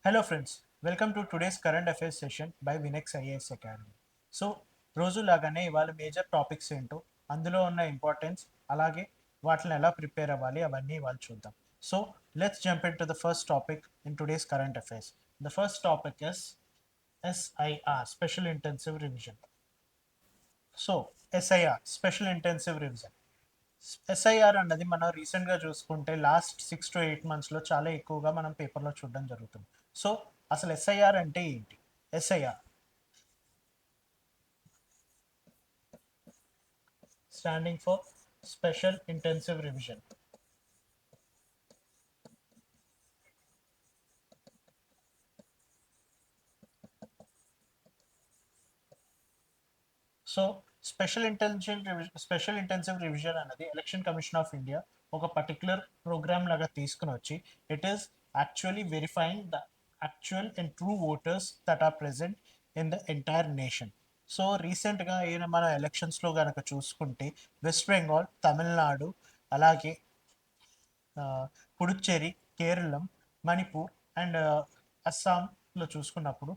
Hello friends, welcome to today's current affairs session by Vinex IAS Academy. So రోజులాగానే ఇవాళ major topics ఏంటో అందులో ఉన్న ఇంపార్టెన్స్ అలాగే వాటిని ఎలా ప్రిపేర్ అవ్వాలి అవన్నీ ఇవాళ చూద్దాం. So let's jump in to the first topic in today's current affairs. The first topic is SIR special intensive revision. So SIR special intensive revision. SIR అన్నది మనం రీసెంట్గా చూసుకుంటే లాస్ట్ 6 to 8 monthsలో చాలా ఎక్కువగా మనం పేపర్లో చూడడం జరుగుతుంది. సో అసలు ఎస్ఐఆర్ అంటే ఏంటి? SIR standing for special intensive revision. So special intensive revision అనేది ఎలక్షన్ కమిషన్ ఆఫ్ ఇండియా ఒక పర్టికులర్ ప్రోగ్రామ్ లాగా తీసుకుని వచ్చి it is actually verifying the actual and true voters that are present in the entire nation. So రీసెంట్గా అయిన మన ఎలక్షన్స్లో కనుక చూసుకుంటే వెస్ట్ బెంగాల్, తమిళనాడు, అలాగే పుడుచ్చేరి, కేరళం, మణిపూర్ అండ్ అస్సాంలో చూసుకున్నప్పుడు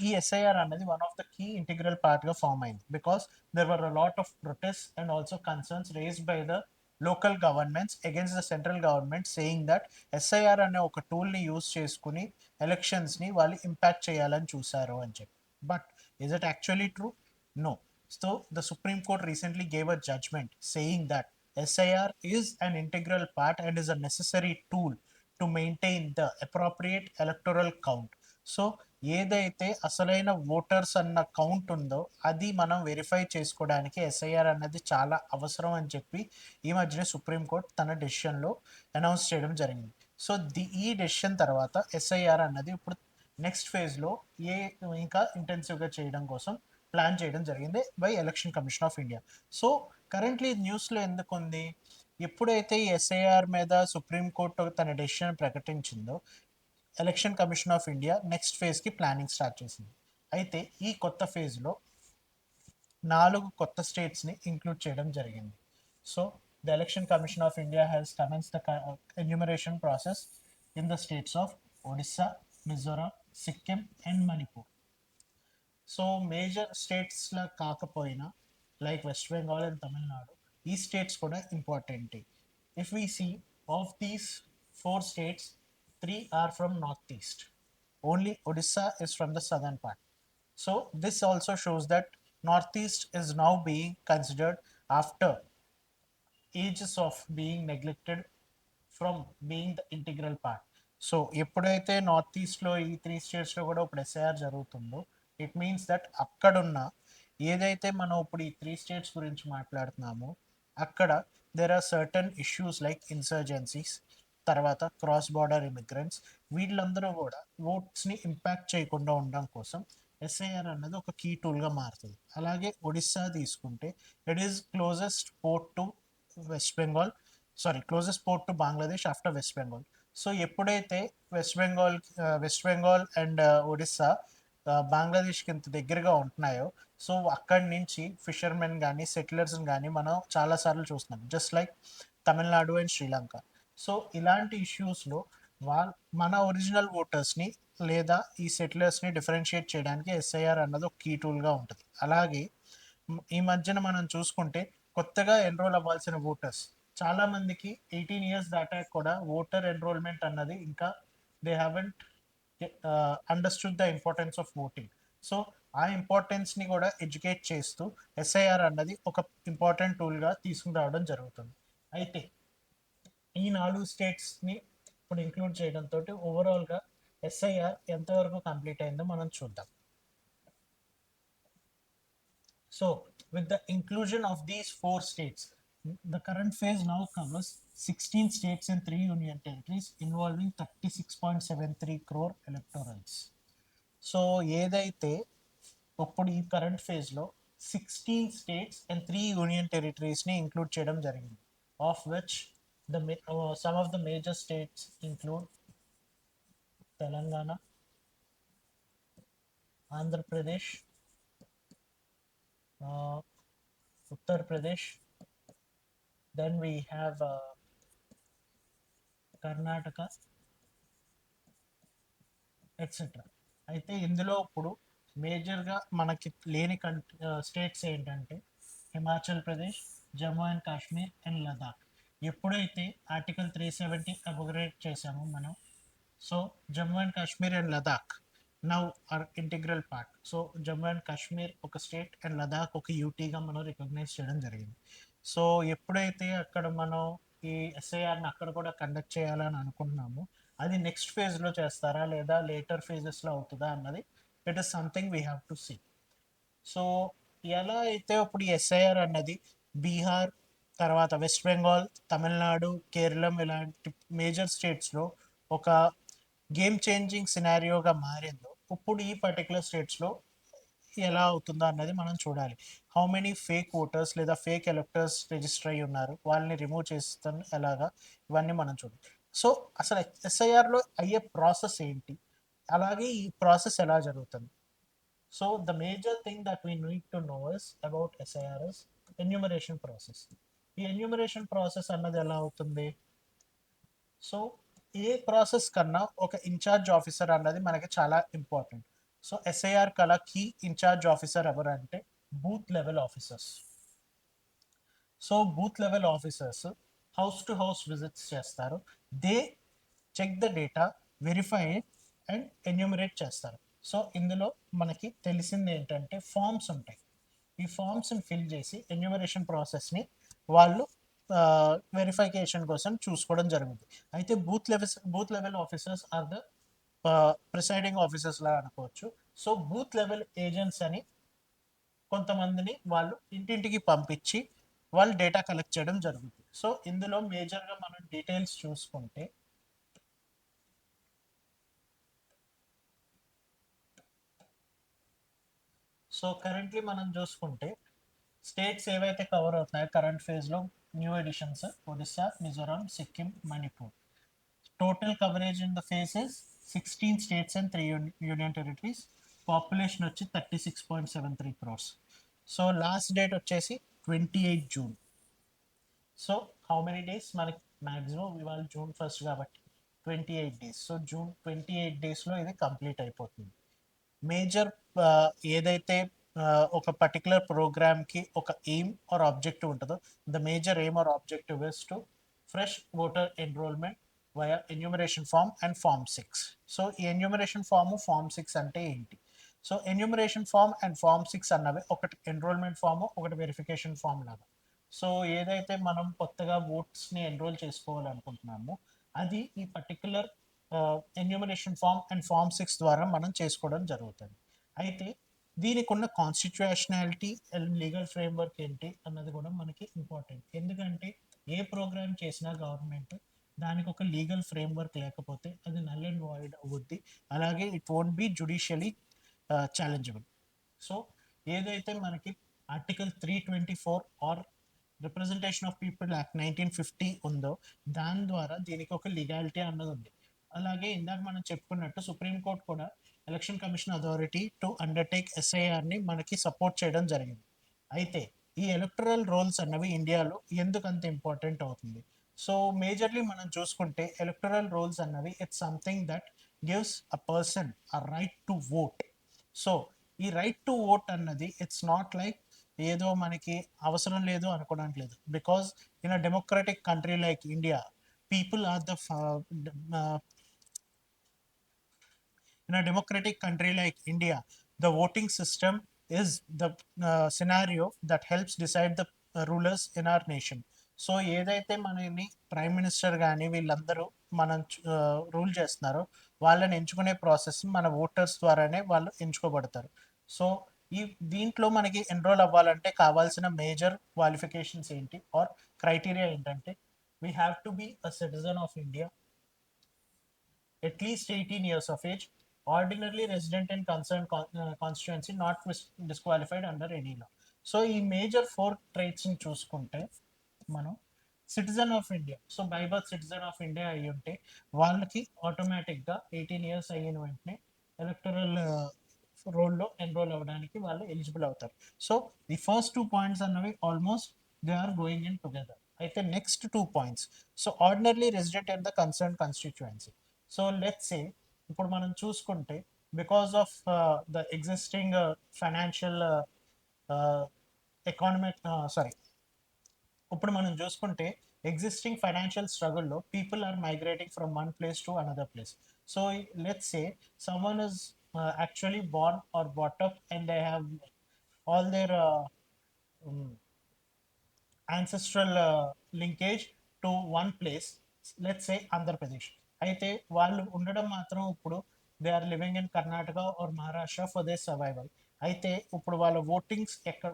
ఈ ఎస్ఐఆర్ అనేది one of the key integral పార్ట్గా ఫామ్ అయింది because there were a lot of protest and also concerns raised by the local governments against the central government saying that SIR అనే ఒక టూల్ని use చేసుకుని ఎలక్షన్స్ని వాళ్ళు ఇంపాక్ట్ చేయాలని చూశారు అని చెప్పి. But is it actually true? No. So the Supreme Court recently gave a judgment saying that SIR is an integral part and is a necessary tool to maintain the appropriate electoral count. So ఏదైతే అసలైన voters అన్న count ఉందో అది మనం verify చేసుకోవడానికి SIR అన్నది చాలా అవసరం అని చెప్పి ఈ మధ్యనే సుప్రీంకోర్టు తన డెసిషన్లో అనౌన్స్ చేయడం జరిగింది. సో ఈ డెసిషన్ తర్వాత ఎస్ఐఆర్ అన్నది ఇప్పుడు నెక్స్ట్ ఫేజ్లో ఏ ఇంకా ఇంటెన్సివ్గా చేయడం కోసం ప్లాన్ చేయడం జరిగింది by election commission of India. So currently న్యూస్లో ఎందుకు ఉంది? ఎప్పుడైతే ఈ ఎస్ఐఆర్ మీద సుప్రీంకోర్టు తన డెసిషన్ ప్రకటించిందో election commission of India next ఫేజ్కి ప్లానింగ్ స్టార్ట్ చేసింది. అయితే ఈ కొత్త ఫేజ్లో 4 కొత్త స్టేట్స్ని ఇంక్లూడ్ చేయడం జరిగింది. So the election commission of India has commenced the enumeration process in the states of Odisha, Mizoram, Sikkim and Manipur. So major స్టేట్స్లో కాకపోయినా లైక్ వెస్ట్ బెంగాల్ అండ్ తమిళనాడు ఈ స్టేట్స్ కూడా important. If we see of these 4 states, 3 are from northeast. Only Odisha is from the southern part. So this also shows that northeast is now being considered after ages of being neglected from being the integral part. So ఎప్పుడైతే north ఈస్ట్లో ఈ 3 స్టేట్స్లో కూడా ఇప్పుడు SIR జరుగుతుందో it means that అక్కడున్న ఏదైతే మనం ఇప్పుడు ఈ 3 స్టేట్స్ గురించి మాట్లాడుతున్నామో అక్కడ there are certain issues like insurgencies, తర్వాత క్రాస్ బార్డర్ ఇమిగ్రెంట్స్, వీళ్ళందరూ కూడా ఓట్స్ని ఇంపాక్ట్ చేయకుండా ఉండడం కోసం ఎస్ఐఆర్ అన్నది ఒక కీ టూల్గా మారుతుంది. అలాగే ఒడిస్సా తీసుకుంటే it is closest port to west Bengal, closest port to Bangladesh after west Bengal. So ఎప్పుడైతే వెస్ట్ బెంగాల్ అండ్ ఒడిస్సా బంగ్లాదేశ్కి ఇంత దగ్గరగా ఉంటున్నాయో సో అక్కడి నుంచి ఫిషర్మెన్ కానీ సెటిలర్స్ని కానీ మనం చాలాసార్లు చూస్తున్నాం just like Tamil Nadu and Sri Lanka. So ఇలాంటి ఇష్యూస్లో మన ఒరిజినల్ ఓటర్స్ని లేదా ఈ సెటిలర్స్ని డిఫరెన్షియేట్ చేయడానికి ఎస్ఐఆర్ అన్నది ఒక కీ టూల్గా ఉంటుంది. అలాగే ఈ మధ్యన మనం చూసుకుంటే కొత్తగా ఎన్రోల్ అవ్వాల్సిన ఓటర్స్ చాలామందికి 18 years దాటాక కూడా ఓటర్ ఎన్రోల్మెంట్ అన్నది ఇంకా they haven't understood the importance of voting. So ఆ ఇంపార్టెన్స్ని కూడా ఎడ్యుకేట్ చేస్తూ ఎస్ఐఆర్ అన్నది ఒక ఇంపార్టెంట్ టూల్గా తీసుకురావడం జరుగుతుంది. అయితే ఈ 4 స్టేట్స్ని ఇప్పుడు ఇంక్లూడ్ చేయడంతో ఓవరాల్గా ఎస్ఐఆర్ ఎంతవరకు కంప్లీట్ అయిందో మనం చూద్దాం. So with the inclusion of these 4 states, the current phase now covers 16 states and 3 union territories involving 36.73 crore electorals. So ఏదైతే ఇప్పుడు ఈ కరెంట్ ఫేజ్లో 16 states and 3 union territories ని ఇంక్లూడ్ చేయడం జరిగింది, of which some of the major states include Telangana, Andhra Pradesh, Uttar Pradesh, then we have Karnataka, etcetera. అయితే ఇందులో ఇప్పుడు మేజర్గా మనకి లేని స్టేట్స్ ఏంటంటే హిమాచల్ ప్రదేశ్, జమ్మూ అండ్ కాశ్మీర్ అండ్ లదాఖ్. ఎప్పుడైతే ఆర్టికల్ 370 అబోగరేట్ చేసామో మనం, so Jammu and Kashmir and Ladakh now are integral part. So Jammu and Kashmir ఒక స్టేట్ అండ్ లదాఖ్ ఒక యూటీగా మనం రికగ్నైజ్ చేయడం జరిగింది. సో ఎప్పుడైతే అక్కడ మనం ఈ ఎస్ఐఆర్ని అక్కడ కూడా కండక్ట్ చేయాలని అనుకుంటున్నామో, అది నెక్స్ట్ ఫేజ్లో చేస్తారా లేదా లేటర్ ఫేజెస్లో అవుతుందా అన్నది it is something we have to see. So ఎలా అయితే ఇప్పుడు ఈ ఎస్ఐఆర్ అన్నది బీహార్, తర్వాత వెస్ట్ బెంగాల్, తమిళనాడు, కేరళం ఇలాంటి మేజర్ స్టేట్స్లో ఒక గేమ్ చేంజింగ్ సినారియోగా మారిందో, ఇప్పుడు ఈ పర్టికులర్ స్టేట్స్లో ఎలా అవుతుందో అన్నది మనం చూడాలి. హౌ మెనీ ఫేక్ ఓటర్స్ లేదా ఫేక్ ఎలక్టర్స్ రిజిస్టర్ అయ్యి ఉన్నారు, వాళ్ళని రిమూవ్ చేస్తాను ఎలాగా, ఇవన్నీ మనం చూడాలి. సో అసలు ఎస్ఐఆర్లో అయ్యే ప్రాసెస్ ఏంటి, అలాగే ఈ ప్రాసెస్ ఎలా జరుగుతుంది. So the major thing that we need to know is about SIR is enumeration process. ఈ ఎన్యూమరేషన్ ప్రాసెస్ అన్నది ఎలా అవుతుంది. సో ఏ ప్రాసెస్ కన్నా ఒక ఇన్ఛార్జ్ ఆఫీసర్ అన్నది మనకి చాలా ఇంపార్టెంట్. సో ఎస్ఐఆర్ కల కీ ఇన్ఛార్జ్ ఆఫీసర్ ఎవరు అంటే booth level officers. So booth level officers house to house visits చేస్తారు. They check the data, verify and enumerate చేస్తారు. సో ఇందులో మనకి తెలిసింది ఏంటంటే ఫామ్స్ ఉంటాయి. ఈ ఫామ్స్ని ఫిల్ చేసి ఎన్యూమరేషన్ ప్రాసెస్ని వాళ్ళు వెరిఫికేషన్ కోసం చూసుకోవడం జరుగుతుంది. అయితే booth level officers are the presiding officers లా అనుకోవచ్చు. సో బూత్ లెవెల్ ఏజెంట్స్ అని కొంతమందిని వాళ్ళు ఇంటింటికి పంపించి వాళ్ళు డేటా కలెక్ట్ చేయడం జరుగుతుంది. సో ఇందులో మేజర్గా మనం డీటెయిల్స్ చూసుకుంటే, సో కరెంట్లీ మనం చూసుకుంటే స్టేట్స్ ఏవైతే కవర్ అవుతున్నాయో కరెంట్ ఫేజ్లో new editions Odisha, Mizoram, Sikkim, Manipur. Total coverage in the phase is 16 states and 3 union territories. Population వచ్చి 36.73 crores. సో లాస్ట్ డేట్ వచ్చేసి 28 June. So how many days మనకి మ్యాక్సిమం ఇవాళ June 1 కాబట్టి 28 days. సో June 28 daysలో ఇది కంప్లీట్ అయిపోతుంది. మేజర్ ఏదైతే ఒక పర్టికులర్ ప్రోగ్రామ్కి ఒక ఎయిమ్ ఆర్ ఆబ్జెక్టివ్ ఉంటుందో, the major aim or objective is to fresh voter enrolment via enumeration form and form 6. So ఈ ఎన్యూమరేషన్ ఫామ్ 6 అంటే ఏంటి. So enumeration form and form 6 అన్నవి ఒకటి ఎన్రోల్మెంట్ ఫామ్, ఒకటి వెరిఫికేషన్ ఫామ్ లాగా. సో ఏదైతే మనం కొత్తగా ఓట్స్ని ఎన్రోల్ చేసుకోవాలనుకుంటున్నామో అది ఈ particular enumeration form and form 6 ద్వారా మనం చేసుకోవడం జరుగుతుంది. అయితే దీనికి ఉన్న కాన్స్టిట్యూషనాలిటీ అండ్ లీగల్ ఫ్రేమ్వర్క్ ఏంటి అన్నది కూడా మనకి ఇంపార్టెంట్. ఎందుకంటే ఏ ప్రోగ్రామ్ చేసినా గవర్నమెంట్ దానికి ఒక లీగల్ ఫ్రేమ్వర్క్ లేకపోతే అది నల్ అండ్ వాయిడ్ అవుద్ది. అలాగే it won't be judicially challengeable. So ఏదైతే మనకి article 324 or representation of people act 1950 ఉందో దాని ద్వారా దీనికి ఒక లీగాలిటీ అన్నది ఉంది. అలాగే ఇందాక మనం చెప్పుకున్నట్టు సుప్రీంకోర్టు కూడా election commission authority to undertake ఎస్ఐఆర్ని మనకి సపోర్ట్ చేయడం జరిగింది. అయితే ఈ ఎలక్టరల్ రోల్స్ అన్నవి ఇండియాలో ఎందుకు అంత ఇంపార్టెంట్ అవుతుంది. సో మేజర్లీ మనం చూసుకుంటే ఎలక్టరల్ రోల్స్ అన్నవి it's something that gives a person a right to vote. So ఈ రైట్ టు ఓట్ అన్నది ఇట్స్ నాట్ లైక్ ఏదో మనకి అవసరం లేదు అనుకోవడానికి లేదు. Because in a democratic country like India, people are the in a democratic country like India, the voting system is the scenario that helps decide the rulers in our nation. So ఏదైతే మనని prime minister కానీ వీళ్ళందరూ మనం rule చేస్తున్నారో వాళ్ళని ఎంచుకునే process మన voters ద్వారానే వాళ్ళు ఎంచుకోబడతారు. సో ఈ దీంట్లో మనకి ఎన్రోల్ అవ్వాలంటే కావాల్సిన మేజర్ క్వాలిఫికేషన్స్ ఏంటి ఆర్ క్రైటీరియా ఏంటంటే, we have to be a citizen of India, at least 18 years of age, ordinarily resident in concerned constituency, not disqualified under any law. So ఈ మేజర్ 4 ట్రైట్స్ని చూసుకుంటే మనం citizen of India, so by birth citizen of India అయ్యి ఉంటే వాళ్ళకి ఆటోమేటిక్గా 18 years అయిన వెంటనే electoral రోల్లో ఎన్రోల్ అవ్వడానికి వాళ్ళు ఎలిజిబుల్ అవుతారు. సో ది ఫస్ట్ 2 పాయింట్స్ అన్నవి almost they are going in together. అయితే next 2 points, so ordinarily resident in the concern constituency. So let's say ఇప్పుడు మనం చూసుకుంటే because of the existing financial economic sorry, ఇప్పుడు మనం చూసుకుంటే ఎగ్జిస్టింగ్ ఫైనాన్షియల్ స్ట్రగుల్లో people are migrating from one place to another place. So let's say someone is actually born or brought up and they have all their um, ancestral linkage to one place, let's say Andhra Pradesh. అయితే వాళ్ళు ఉండడం మాత్రం ఇప్పుడు they are living in Karnataka or Maharashtra for they survival. అయితే ఇప్పుడు వాళ్ళ votings ఎక్కడ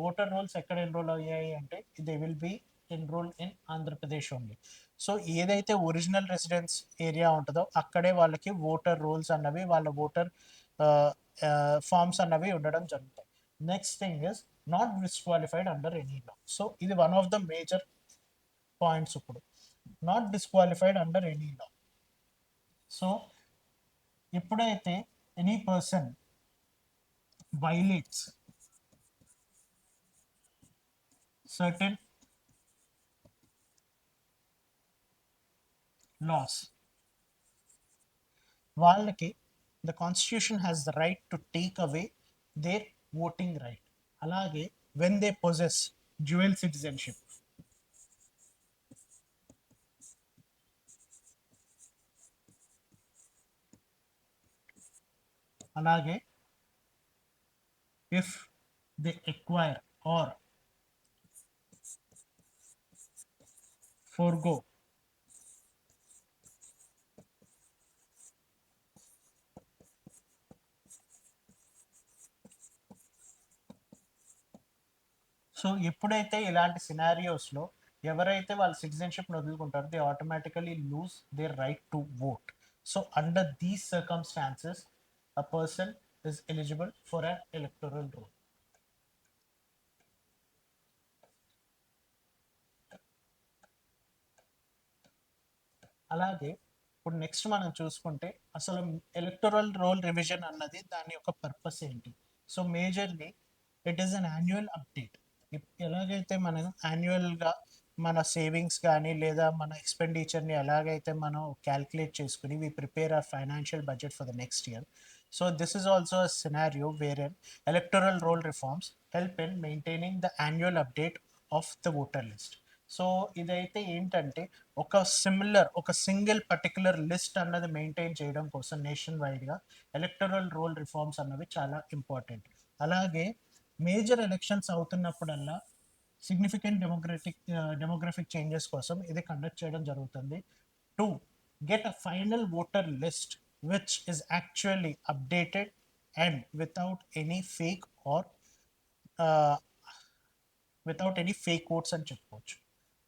voter roles ఎక్కడ ఎన్రోల్ అయ్యాయి అంటే they will be enrol in Andhra Pradesh only. So ఏదైతే ఒరిజినల్ రెసిడెన్స్ ఏరియా ఉంటుందో అక్కడే వాళ్ళకి ఓటర్ రోల్స్ అన్నవి వాళ్ళ ఓటర్ ఫార్మ్స్ అన్నవి ఉండడం జరుగుతాయి. Next thing is not disqualified under any law. So ఇది one of the major points. ఇప్పుడు not disqualified under any law. So ఎప్పుడైతే any person violates certain laws, వాళ్ళకి the constitution has the right to take away their voting right. అలాగే when they possess dual citizenship, అలాగే if they acquire or forego so ఎప్పుడైతే ఇలాంటి సినారియోస్లో ఎవరైతే వాళ్ళ citizenship వదులుకుంటారో they automatically lose their right to vote. So under these circumstances a person is eligible for an electoral roll. అలాగే ఇప్పుడు next మనం చూసుకుంటే అసలు ఎలక్టోరల్ రోల్ రివిజన్ అన్నది దాని యొక్క పర్పస్ ఏంటి. So majorly it is an annual update. ఎలాగైతే మనం యాన్యువల్గా మన సేవింగ్స్ కానీ లేదా మన ఎక్స్పెండిచర్ని ఎలాగైతే మనం క్యాల్కులేట్ చేసుకుని we prepare our financial budget for the next year. So this is also a scenario where an electoral roll reforms help in maintaining the annual update of the voter list. So ఇదైతే ఏంటంటే ఒక single particular list అన్నది maintain చేయడం కోసం nation వైడ్గా electoral role reforms అన్నవి చాలా important. అలాగే మేజర్ ఎలక్షన్స్ అవుతున్నప్పుడల్లా సిగ్నిఫికెంట్ డెమోగ్రఫిక్ చేంజెస్ కోసం ఇది కండక్ట్ చేయడం జరుగుతుంది. To get a final voter list which is actually updated and are without any fake votes అని చెప్పుకోవచ్చు.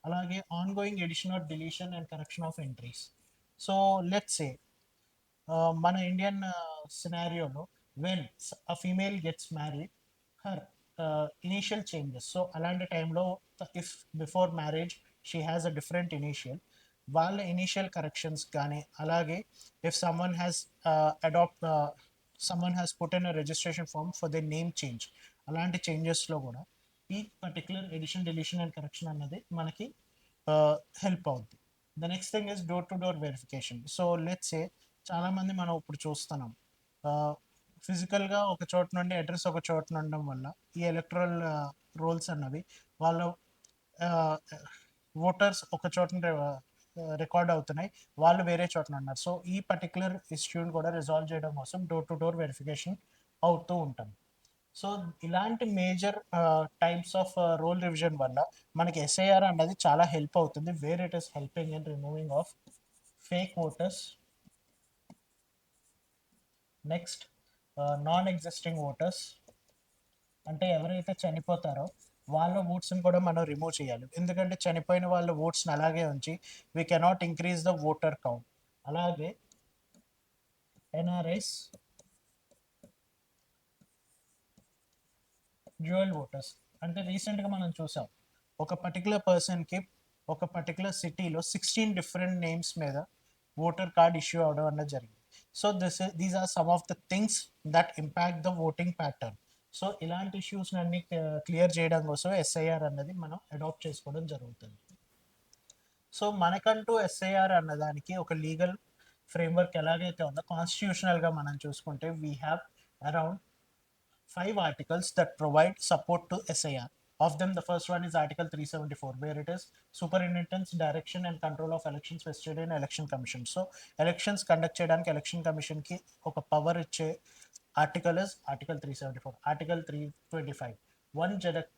అలాగే ongoing addition or deletion and correction of entries. So let's say మన Indian సినారియోలో when a female gets married her initial changes. So అలాంటి టైంలో if before marriage she has a different initial, వాళ్ళ initial corrections కానీ అలాగే if adopt someone has put in a registration form for the name change, అలాంటి చేంజెస్లో కూడా ఈ particular addition deletion and correction అన్నది మనకి హెల్ప్ అవుద్ది. The next thing is door to door verification. So let's ఏ చాలామంది మనం ఇప్పుడు చూస్తున్నాం ఫిజికల్గా ఒక చోట నుండి అడ్రస్ ఒక చోట ఉండడం వల్ల ఈ ఎలక్ట్రల్ రోల్స్ అన్నవి వాళ్ళ ఓటర్స్ ఒక చోట రికార్డ్ అవుతున్నాయి, వాళ్ళు వేరే చోట్ల ఉన్నారు. సో ఈ పర్టికులర్ ఇష్యూని కూడా రిజాల్వ్ చేయడం కోసం డోర్ టు డోర్ వెరిఫికేషన్ అవుతూ ఉంటుంది. సో ఇలాంటి major types of roll revision వల్ల మనకి ఎస్ఐఆర్ అన్నది చాలా హెల్ప్ అవుతుంది, where it is helping in removing of fake voters. Next non existing voters, అంటే ఎవరైతే చనిపోతారో వాళ్ళ ఓట్స్ని కూడా మనం రిమూవ్ చేయాలి. ఎందుకంటే చనిపోయిన వాళ్ళ ఓట్స్ని అలాగే ఉంచి we cannot increase the voter count. అలాగే ఎన్ఆర్ఐస్, డ్యూయల్ ఓటర్స్, అంటే రీసెంట్గా మనం చూసాం ఒక పర్టికులర్ పర్సన్కి ఒక పర్టికులర్ సిటీలో 16 డిఫరెంట్ నేమ్స్ మీద ఓటర్ కార్డ్ ఇష్యూ అవడం అన్నది జరిగింది. So these are some of the things that impact the voting pattern. So ఇలాంటి ఇష్యూస్ అన్ని క్లియర్ చేయడం కోసం ఎస్ఐఆర్ అన్నది మనం అడాప్ట్ చేసుకోవడం జరుగుతుంది. సో మనకంటూ ఎస్ఐఆర్ అన్నదానికి ఒక లీగల్ ఫ్రేమ్వర్క్ ఎలాగైతే ఉందో కాన్స్టిట్యూషనల్గా మనం చూసుకుంటే we have around 5 articles that provide support to SIR. Of them, the first one is Article 374, where it is superintendence, direction, and control of elections vested in election commission. So, elections conduct చేయడానికి election commission కి ఒక power ఇచ్చే article is article 374. Article 325,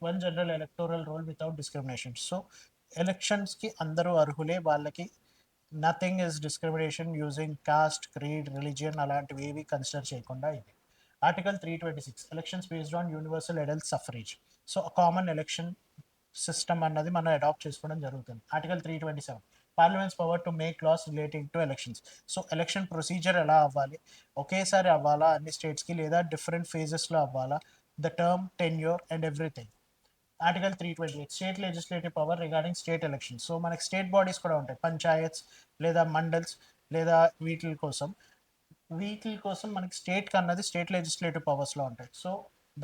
one general electoral roll without discrimination. So elections కి అందరూ అర్హులే, వాళ్ళకి nothing is discrimination using cost, creed, religion అలాంటివి ఏవి consider చేయకుండా ఇది. Article 326, elections based on universal adult suffrage. So common election system అన్నది మనం adapt చేసుకోవడం జరుగుతుంది. Article 327, parliaments power to make laws relating to elections. So election procedure ఎలా అవ్వాలి, ఒకేసారి అవ్వాలా అన్ని స్టేట్స్కి, లేదా డిఫరెంట్ ఫేజెస్లో అవ్వాలా, the term, tenure and everything. Article 328, state legislative power regarding state elections. So మనకి స్టేట్ బాడీస్ కూడా ఉంటాయి, పంచాయత్స్ లేదా మండల్స్ లేదా వీటి కోసం మనకి స్టేట్ అన్నది స్టేట్ లెజిస్లేటివ్ పవర్స్లో ఉంటాయి. సో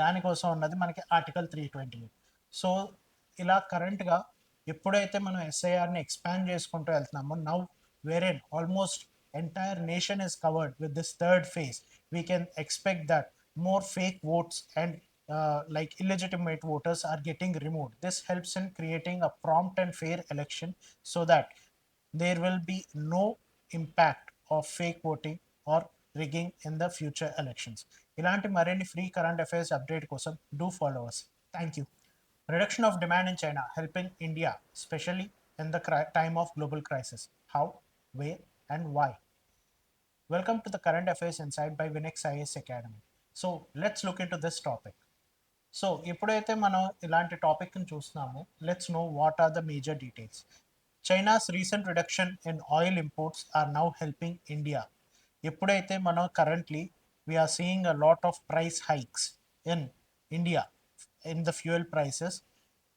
దానికోసం ఉన్నది మనకి ఆర్టికల్ 328. సో ఇలా కరెంట్గా ఎప్పుడైతే మనం ఎస్ఐఆర్ని ఎక్స్పాండ్ చేసుకుంటూ వెళ్తున్నామో, now wherein almost entire nation is covered with this third phase, we can expect that more fake votes and like illegitimate voters are getting removed. This helps in creating a prompt and fair election so that there will be no impact of fake voting or rigging in the future elections. ఇలాంటి మరిన్ని free current affairs update కోసం do follow us. Thank you. Reduction of demand in China helping India, especially in the time of global crisis. How, where, and why? Welcome to the Current Affairs Insight by Vinex IAS Academy. So let's look into this topic. So ఎప్పుడైతే మనం ఇలాంటి టాపిక్ని చూస్తున్నామో, let's know what are the major details. China's recent reduction in oil imports are now helping India. ఎప్పుడైతే మనం currently we are seeing a lot of price hikes in India in the fuel prices,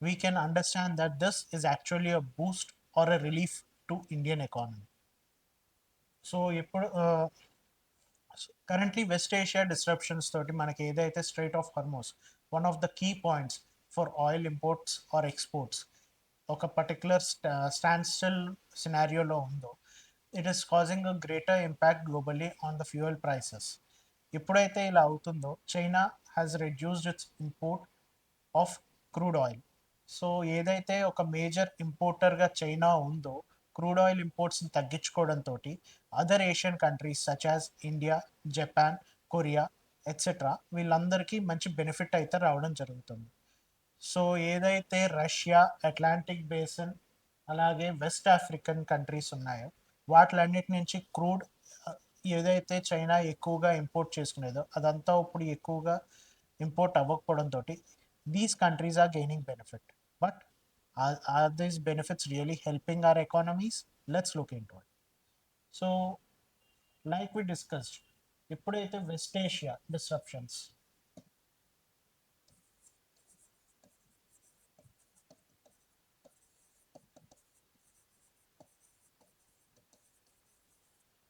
we can understand that this is actually a boost or a relief to Indian economy. So ఎప్పుడు currently west Asia disruptions తోటి మనకి ఏదైతే strait of హార్మోస్, one of the key points for oil imports or exports, ఒక particular stand still సినారియోలో ఉందో, it is causing a greater impact globally on the fuel prices. ఎప్పుడైతే ఇలా అవుతుందో, China has reduced its import of crude oil. So ఏదైతే ఒక major ఇంపోర్టర్గా China ఉందో, క్రూడ్ ఆయిల్ ఇంపోర్ట్స్ని తగ్గించుకోవడంతో other Asian countries such as India, Japan, Korea etcetera వీళ్ళందరికీ మంచి బెనిఫిట్ అయితే రావడం జరుగుతుంది. సో ఏదైతే రష్యా, అట్లాంటిక్ బేసిన్ అలాగే వెస్ట్ ఆఫ్రికన్ కంట్రీస్ ఉన్నాయో, వాటిలన్నిటి నుంచి క్రూడ్ ఏదైతే చైనా ఎక్కువగా ఇంపోర్ట్ చేసుకునేదో అదంతా ఇప్పుడు ఎక్కువగా ఇంపోర్ట్ అవ్వకపోవడంతో these countries are gaining benefit. But are these benefits really helping our economies? Let's look into it. So like we discussed, ఎప్పుడైతే వెస్ట్ ఏషియా డిస్రప్షన్స్,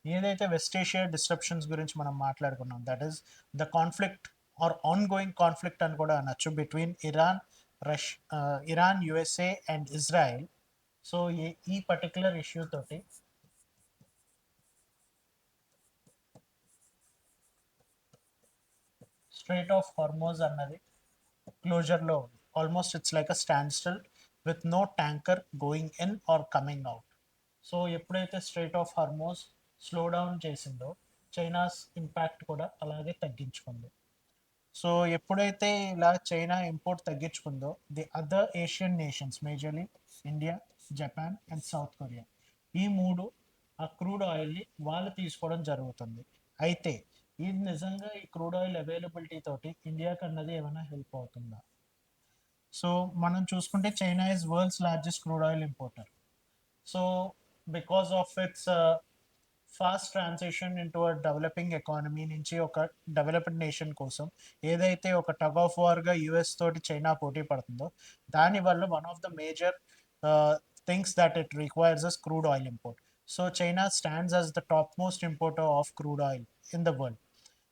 ఏదైతే వెస్ట్ ఏషియా డిస్రప్షన్స్ గురించి మనం మాట్లాడుకున్నాం, that is the conflict or ongoing conflict అని కూడా అనొచ్చు between Iran, USA and Israel. So ఈ particular issue తోటి స్ట్రైట్ ఆఫ్ హార్మోజ్ అన్నది క్లోజర్లో ఉంది. Almost it's like a stand still with no tanker going in or coming out. So ఎప్పుడైతే strait of Hormuz slow down చేసిందో, China's impact కూడా అలాగే తగ్గించుకుంది. సో ఎప్పుడైతే ఇలా చైనా ఇంపోర్ట్ తగ్గించుకుందో, the other Asian nations majorly India, Japan and South Korea, ఈ మూడు ఆ క్రూడ్ ఆయిల్ని వాళ్ళు తీసుకోవడం జరుగుతుంది. అయితే ఇది నిజంగా ఈ క్రూడ్ ఆయిల్ అవైలబిలిటీ తోటి ఇండియాకి అన్నది ఏమైనా హెల్ప్ అవుతుందా? సో మనం చూసుకుంటే China is world's largest crude oil importer. So because of its fast transition into a developing economy నుంచి ఒక డెవలప్డ్ నేషన్ కోసం ఏదైతే ఒక టగ్ ఆఫ్ వార్గా యుఎస్ తోటి చైనా పోటీ పడుతుందో, దానివల్ల one of the major things that it requires us crude oil import. So China stands as the top most importer of crude oil in the world.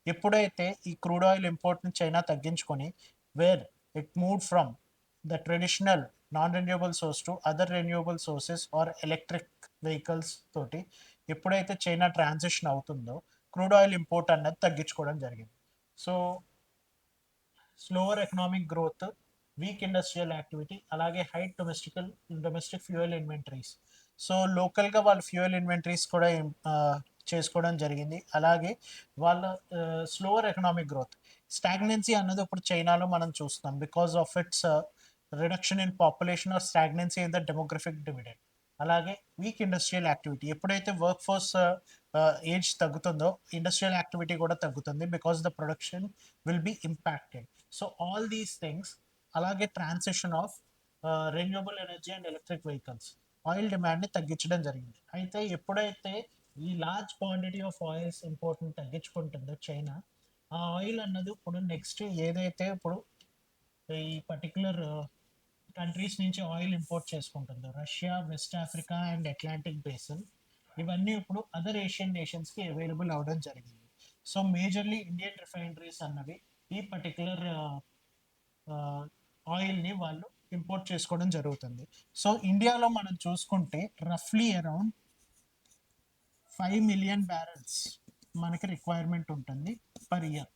ఎప్పుడైతే ఈ క్రూడ్ ఆయిల్ ఇంపోర్ట్ని China తగ్గించుకొని, wear it move from the traditional non renewable source to other renewable sources or electric vehicles తోటి, ఎప్పుడైతే China transition అవుతుందో crude oil import అన్నది తగ్గించుకోవడం జరిగింది. So slower economic growth, weak industrial activity, అలాగే high domestic fuel inventories. So లోకల్గా వాళ్ళు fuel inventories కూడా చేసుకోవడం జరిగింది. అలాగే వాళ్ళ స్లోవర్ ఎకనామిక్ గ్రోత్, స్టాగ్నెన్సీ అన్నది ఇప్పుడు చైనాలో మనం చూస్తున్నాం because of its reduction in population or stagnancy in the demographic dividend. అలాగే వీక్ ఇండస్ట్రియల్ యాక్టివిటీ, ఎప్పుడైతే వర్క్ ఫోర్స్ ఏజ్ తగ్గుతుందో ఇండస్ట్రియల్ యాక్టివిటీ కూడా తగ్గుతుంది because the production will be impacted. So all these things, అలాగే transition of renewable energy and electric vehicles oil డిమాండ్ని తగ్గించడం జరిగింది. అయితే ఎప్పుడైతే ఈ లార్జ్ క్వాంటిటీ ఆఫ్ ఆయిల్స్ ఇంపోర్ట్ని తగ్గించుకుంటుందో చైనా, ఆ ఆయిల్ అన్నది ఇప్పుడు నెక్స్ట్ ఏదైతే ఇప్పుడు ఈ పర్టికులర్ కంట్రీస్ నుంచి ఆయిల్ ఇంపోర్ట్ చేసుకుంటుందో Russia, west Africa and Atlantic basin, ఇవన్నీ ఇప్పుడు అదర్ ఏషియన్ నేషన్స్కి అవైలబుల్ అవ్వడం జరిగింది. సో మేజర్లీ ఇండియన్ రిఫైనరీస్ అన్నవి ఈ పర్టికులర్ ఆయిల్ని వాళ్ళు ఇంపోర్ట్ చేసుకోవడం జరుగుతుంది. సో ఇండియాలో మనం చూసుకుంటే రఫ్లీ అరౌండ్ 5 million barrels మనకి రిక్వైర్మెంట్ ఉంటుంది per year,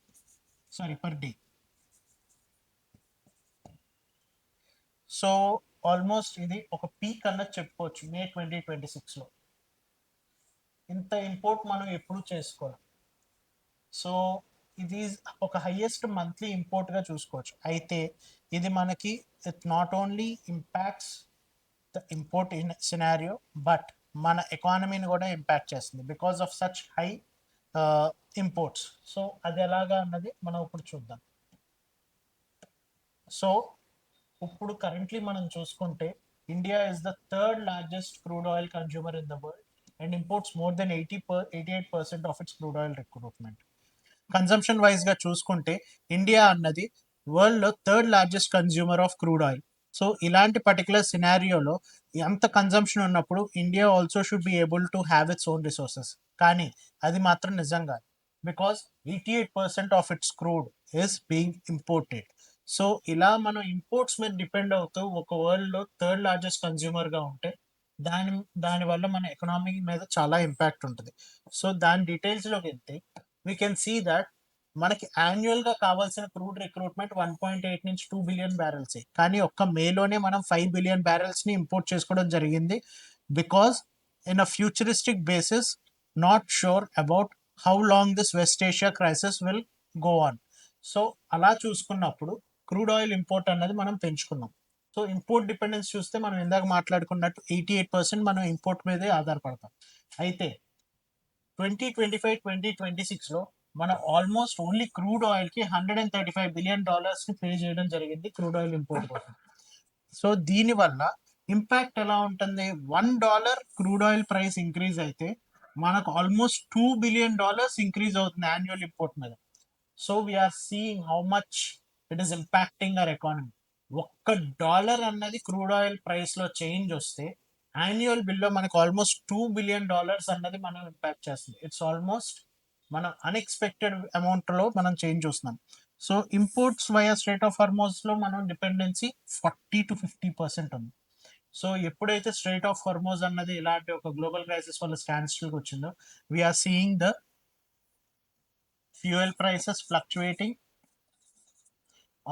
sorry per day. So almost ఇది ఒక పీక్ అన్నది చెప్పుకోవచ్చు మే 2026లో. ఇంత ఇంపోర్ట్ మనం ఎప్పుడు చేసుకోవాలి. సో ఇది ఒక హైయెస్ట్ మంత్లీ ఇంపోర్ట్గా చూసుకోవచ్చు. అయితే ఇది మనకి it not only impacts the import in scenario but మన ఎకానమీని కూడా ఇంపాక్ట్ చేస్తుంది because of such high imports. So అది ఎలాగా అన్నది మనం ఇప్పుడు చూద్దాం. సో ఇప్పుడు కరెంట్లీ మనం చూసుకుంటే India is the third largest crude oil consumer in the world and imports more than 88% of it's crude oil recruitment. Consumption వైజ్గా చూసుకుంటే ఇండియా అన్నది వరల్డ్లో third largest consumer of crude oil. So ఇలాంటి particular సినారియోలో ఎంత consumption ఉన్నప్పుడు India also should be able to have its own resources. కానీ అది మాత్రం నిజంగా because 88% of it's crude is being imported. So ఇలా మనం ఇంపోర్ట్స్ మీద డిపెండ్ అవుతూ ఒక వరల్డ్లో థర్డ్ లార్జెస్ట్ కన్జ్యూమర్గా ఉంటే దాని దానివల్ల మన ఎకనామీ మీద చాలా ఇంపాక్ట్ ఉంటుంది. సో దాని డీటెయిల్స్లోకి వెళ్తే వీ కెన్ సీ దట్ మనకి యాన్యువల్గా కావాల్సిన క్రూడ్ రిక్రూట్మెంట్ 1.8 నుంచి 2 బిలియన్ బ్యారెల్స్, కానీ ఒక్క మేలోనే మనం 5 బిలియన్ బ్యారెల్స్ని ఇంపోర్ట్ చేసుకోవడం జరిగింది because in a futuristic basis not sure about how long this west Asia crisis will go on. So అలా చూసుకున్నప్పుడు క్రూడ్ ఆయిల్ ఇంపోర్ట్ అన్నది మనం పెంచుకున్నాం. సో ఇంపోర్ట్ డిపెండెన్స్ చూస్తే మనం ఇందాక మాట్లాడుకున్నట్టు 88% మనం ఇంపోర్ట్ మీదే ఆధారపడతాం. అయితే 2025-2026లో మనం ఆల్మోస్ట్ ఓన్లీ క్రూడ్ ఆయిల్కి $135 బిలియన్ పే చేయడం జరిగింది క్రూడ్ ఆయిల్ ఇంపోర్ట్ కోసం. సో దీనివల్ల ఇంపాక్ట్ ఎలా ఉంటుంది, $1 క్రూడ్ ఆయిల్ ప్రైస్ ఇంక్రీజ్ అయితే మనకు ఆల్మోస్ట్ $2 బిలియన్ ఇంక్రీజ్ అవుతుంది యాన్యువల్ ఇంపోర్ట్ మీద. So we are seeing how much it is impacting our economy. $1 అన్నది క్రూడ్ ఆయిల్ ప్రైస్లో చేంజ్ వస్తే యాన్యువల్ బిల్లో మనకు ఆల్మోస్ట్ $2 బిలియన్ అన్నది మనం ఇంపాక్ట్ చేస్తుంది. ఇట్స్ ఆల్మోస్ట్ మనం అన్ఎక్స్పెక్టెడ్ అమౌంట్లో మనం చేంజ్ చూస్తున్నాం. So imports via strait of హార్మోజ్లో మనం డిపెండెన్సీ 40-50% ఉంది. సో ఎప్పుడైతే స్ట్రైట్ ఆఫ్ హార్మోజ్ అన్నది ఇలాంటి ఒక గ్లోబల్ క్రైసిస్ వల్ల స్టాండ్ స్టిల్కి వచ్చిందో we're seeing the fuel prices fluctuating,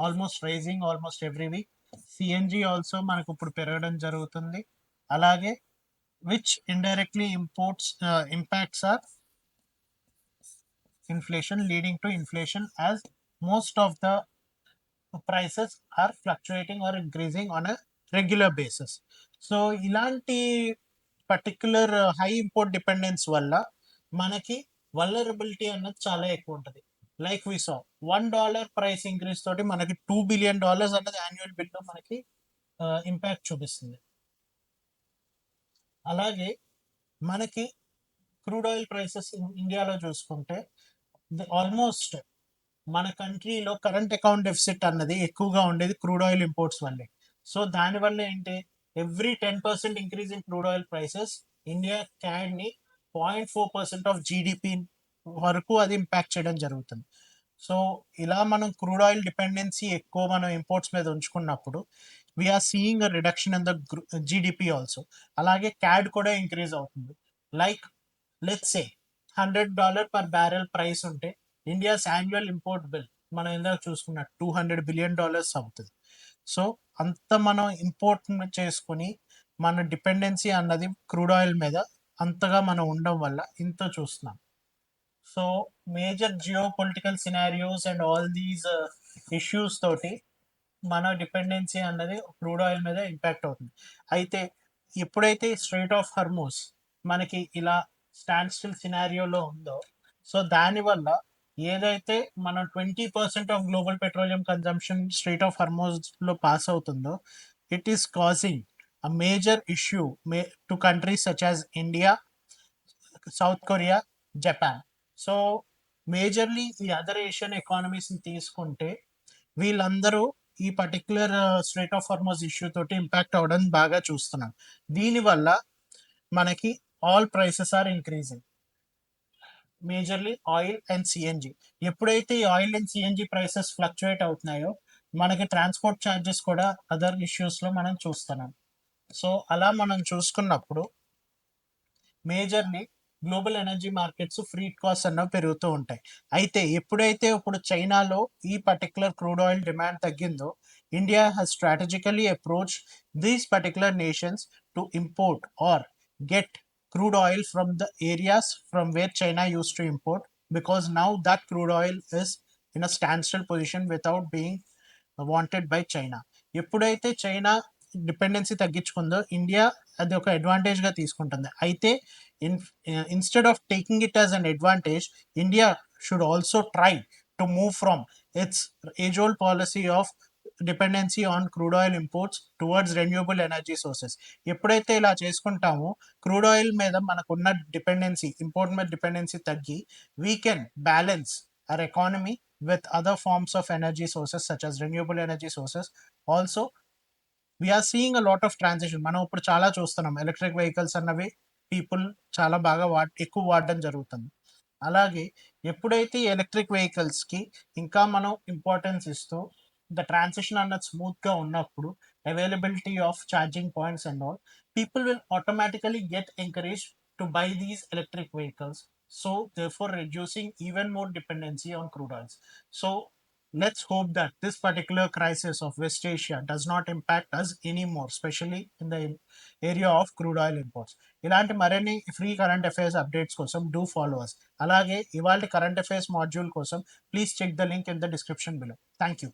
almost rising almost every week. CNG also మనకు ఇప్పుడు పెరగడం జరుగుతుంది. అలాగే which indirectly impacts are inflation, leading to inflation as most of the prices are fluctuating or increasing on a regular basis. So ఇలాంటి particular high import dependence వల్ల మనకి vulnerability అన్నది చాలా ఎక్కువ ఉంటుంది. Like we saw $1 price increase తోటి మనకి $2 billion అన్నది యాన్యువల్ బిల్లో మనకి ఇంపాక్ట్ చూపిస్తుంది. అలాగే మనకి క్రూడ్ ఆయిల్ ప్రైసెస్ ఇండియాలో చూసుకుంటే ఆల్మోస్ట్ మన కంట్రీలో కరెంట్ అకౌంట్ డెఫిసిట్ అన్నది ఎక్కువగా ఉండేది క్రూడ్ ఆయిల్ ఇంపోర్ట్స్ వల్లే. సో దానివల్ల ఏంటి, every 10% increase in crude oil prices India క్యాడ్ని 0.4% ఆఫ్ జీడిపి వరకు అది ఇంపాక్ట్ చేయడం జరుగుతుంది. సో ఇలా మనం క్రూడ్ ఆయిల్ డిపెండెన్సీ ఎక్కువ మనం ఇంపోర్ట్స్ మీద ఉంచుకున్నప్పుడు we are seeing a reduction in the GDP also. అలాగే క్యాడ్ కూడా ఇంక్రీజ్ అవుతుంది. Like let's say $100 per barrel price ఉంటే ఇండియాస్ యాన్యువల్ ఇంపోర్ట్ బిల్ మనం ఇందాక చూసుకున్న $200 బిలియన్ అవుతుంది. సో అంత మనం ఇంపోర్ట్ చేసుకుని మన డిపెండెన్సీ అన్నది క్రూడ్ ఆయిల్ మీద అంతగా మనం ఉండడం వల్ల ఇంత చూస్తున్నాం. So major geo political scenarios and all these issues తోటి మన డిపెండెన్సీ అన్నది క్రూడ్ ఆయిల్ మీద ఇంపాక్ట్ అవుతుంది. అయితే ఎప్పుడైతే స్ట్రైట్ ఆఫ్ హర్మూస్ మనకి ఇలా స్టాండ్ స్టిల్ సినారియోలో ఉందో, సో దానివల్ల ఏదైతే మన 20% of global petroleum consumption strait of హర్మోస్లో పాస్ అవుతుందో, it is causing a major issue to countries such as India, South Korea, Japan. So majorly ఈ అదర్ ఏషియన్ ఎకానమీస్ని తీసుకుంటే వీళ్ళందరూ ఈ particular strait of Hormuz issue తోటి ఇంపాక్ట్ అవ్వడం బాగా చూస్తున్నాం. దీనివల్ల మనకి all prices are increasing, majorly oil and CNG. ఎప్పుడైతే ఈ oil and CNG prices fluctuate అవుతున్నాయో మనకి ట్రాన్స్పోర్ట్ ఛార్జెస్ కూడా అదర్ ఇష్యూస్లో మనం చూస్తున్నాం. సో అలా మనం చూసుకున్నప్పుడు majorly global energy markets free cost అన్నవి పెరుగుతూ ఉంటాయి. అయితే ఎప్పుడైతే ఇప్పుడు చైనాలో ఈ పర్టికులర్ క్రూడ్ ఆయిల్ డిమాండ్ తగ్గిందో, India has strategically approach these particular nations to import or get crude oil from the areas from where China used to import, because now that crude oil is in a standstill position without being wanted by China. ఎప్పుడైతే China dependency తగ్గించుకుందో India అది ఒక అడ్వాంటేజ్గా తీసుకుంటుంది. అయితే instead of taking it as an advantage, India should also try to move from it's age old policy of dependency on crude oil imports towards renewable energy sources. ఎప్పుడైతే ఇలా చేసుకుంటామో crude oil మీద మనకున్న dependency, import మీద dependency తగ్గి we can balance our economy with other forms of energy sources such as renewable energy sources. Also, we are seeing a lot of transition. మనం ఇప్పుడు చాలా చూస్తున్నాం ఎలక్ట్రిక్ వెహికల్స్ అన్నవి people చాలా బాగా ఎక్కువ వాడడం జరుగుతుంది. అలాగే ఎప్పుడైతే ఎలక్ట్రిక్ వెహికల్స్కి ఇంకా మనం ఇంపార్టెన్స్ ఇస్తూ ద ట్రాన్సిషన్ అన్నది స్మూత్గా ఉన్నప్పుడు, availability of charging points and all, people will automatically get encouraged to buy these electric vehicles, so therefore reducing even more dependency on crude oils. So let's hope that this particular crisis of West Asia does not impact us anymore, especially in the area of crude oil imports. ఇలాంటి మరిన్ని free current affairs updates కోసం do follow us. అలాగే ఇవాళ current affairs module కోసం please check the link in the description below. Thank you.